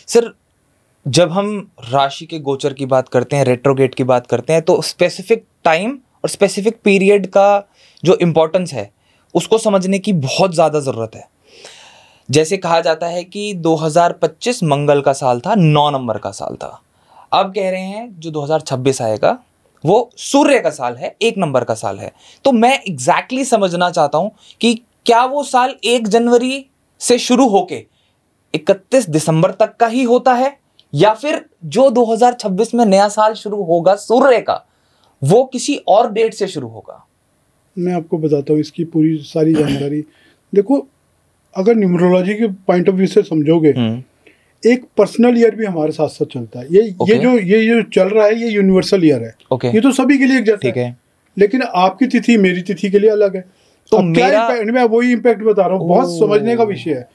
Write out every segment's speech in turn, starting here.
Sir, जब हम राशि के गोचर की बात करते हैं, रेट्रोगेट की बात करते हैं, तो स्पेसिफिक टाइम और स्पेसिफिक पीरियड का जो इम्पोर्टेंस है उसको समझने की बहुत ज़्यादा ज़रूरत है। जैसे कहा जाता है कि 2025 मंगल का साल था, 9 नंबर का साल था। अब कह रहे हैं जो 2026 आएगा वो सूर्य का साल है, 1 नंबर का साल है। तो मैं एग्जैक्टली समझना चाहता हूं कि क्या वो साल 1 जनवरी से शुरू होके 31 दिसंबर तक का ही होता है, या फिर जो 2026 में नया साल शुरू होगा सूर्य का, वो किसी और डेट से शुरू होगा? मैं आपको बताता हूँ इसकी पूरी सारी जानकारी। देखो, अगर न्यूमरोलॉजी के पॉइंट ऑफ व्यू से समझोगे, एक पर्सनल ईयर भी हमारे साथ साथ चलता है। ये जो चल रहा है ये यूनिवर्सल ईयर है। ये तो सभी के लिए एक जैसा है, लेकिन आपकी तिथि मेरी तिथि के लिए अलग है। तो मैं वही इम्पैक्ट बता रहा हूँ, बहुत समझने का विषय है।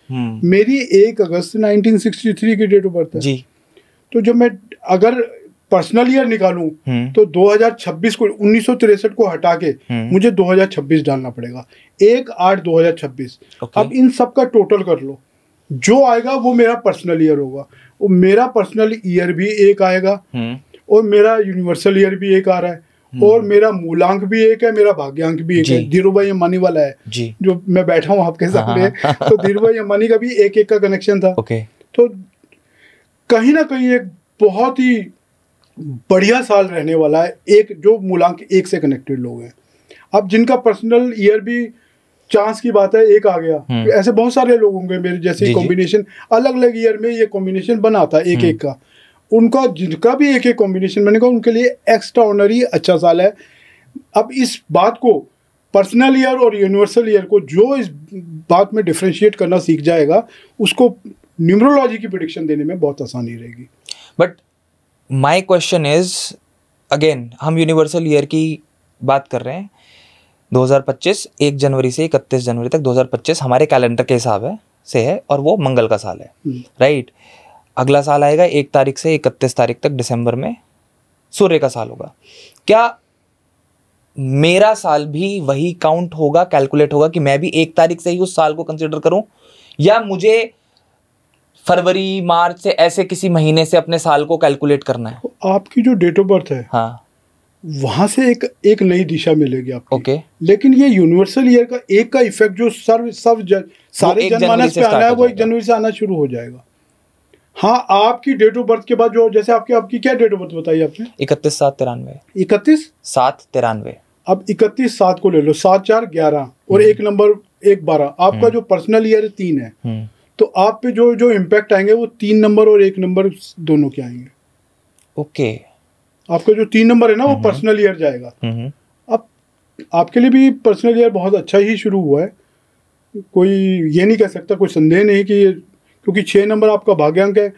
मेरी 1 अगस्त 1963 की डेट ऑफ बर्थ है जी। तो जब मैं अगर पर्सनल ईयर निकालूं तो 2026 को, 1963 को हटा के मुझे 2026 डालना पड़ेगा। 1/8/2026। अब इन सब का टोटल कर लो, जो आएगा वो मेरा पर्सनल ईयर होगा। और मेरा पर्सनल ईयर भी 1 आएगा, और मेरा यूनिवर्सल ईयर भी 1 आ रहा है, और मेरा मूलांक भी 1 है, मेरा भाग्यांक भी 1 है। धीरूभाई अंबानी वाला है जी, जो मैं बैठा हूँ आपके सामने। तो धीरूभाई अंबानी का भी 1-1 का कनेक्शन था। तो कहीं ना कहीं एक बहुत ही बढ़िया साल रहने वाला है, एक जो मूलांक 1 से कनेक्टेड लोग हैं। अब जिनका पर्सनल ईयर भी चांस की बात है 1 आ गया, तो ऐसे बहुत सारे लोग होंगे मेरे जैसे कॉम्बिनेशन, अलग अलग ईयर में ये कॉम्बिनेशन बना था 1-1 का। उनका जिनका भी 1-1 कॉम्बिनेशन बनेगा उनके लिए एक्स्ट्रा ऑर्डिनरी अच्छा साल है। अब इस बात को, पर्सनल ईयर और यूनिवर्सल ईयर को, जो इस बात में डिफ्रेंशिएट करना सीख जाएगा उसको न्यूमरोलॉजी की प्रेडिक्शन देने में बहुत आसानी रहेगी। But my question is, again हम यूनिवर्सल ईयर की बात कर रहे हैं। 2025 1 जनवरी से 31 जनवरी तक 2025 हमारे कैलेंडर के हिसाब से है, और वो मंगल का साल है, राइट। अगला साल आएगा 1 तारीख से 31 तारीख तक दिसंबर में सूर्य का साल होगा। क्या मेरा साल भी वही काउंट होगा, कैलकुलेट होगा कि मैं भी 1 तारीख से ही उस साल को कंसिडर करूं, या मुझे फरवरी मार्च से ऐसे किसी महीने से अपने साल को कैलकुलेट करना है? आपकी जो डेट ऑफ बर्थ है, हाँ, वहां से एक नई दिशा मिलेगी आपकी। लेकिन ये यूनिवर्सल ईयर का 1 का इफेक्ट जो सारे जनमानस पे आना है वो 1 जनवरी से आना शुरू हो जाएगा। हाँ, आपकी डेट ऑफ बर्थ के बाद जो, जैसे आपकी क्या डेट ऑफ बर्थ बताई आपने? 31/7/93। 31/7/93। अब 31/7 को ले लो, 7/4/11 और 1 नंबर 1/12। आपका जो पर्सनल ईयर 3 है, तो आप पे जो इम्पैक्ट आएंगे वो 3 नंबर और 1 नंबर दोनों के आएंगे। ओके। आपका जो 3 नंबर है ना वो पर्सनल ईयर जाएगा। अब आपके लिए भी पर्सनल ईयर बहुत अच्छा ही शुरू हुआ है, कोई ये नहीं कह सकता, कोई संदेह नहीं कि, क्योंकि 6 नंबर आपका भाग्यांक है।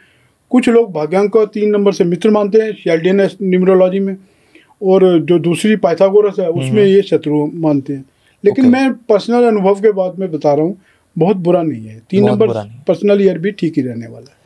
कुछ लोग भाग्यांक को 3 नंबर से मित्र मानते हैं शेल्डियन न्यूमरोलॉजी में, और जो दूसरी पाइथागोरस है उसमें ये शत्रु मानते हैं। लेकिन मैं पर्सनल अनुभव के बाद में बता रहा हूँ, बहुत बुरा नहीं है। 3 नंबर पर्सनल ईयर भी ठीक ही रहने वाला है।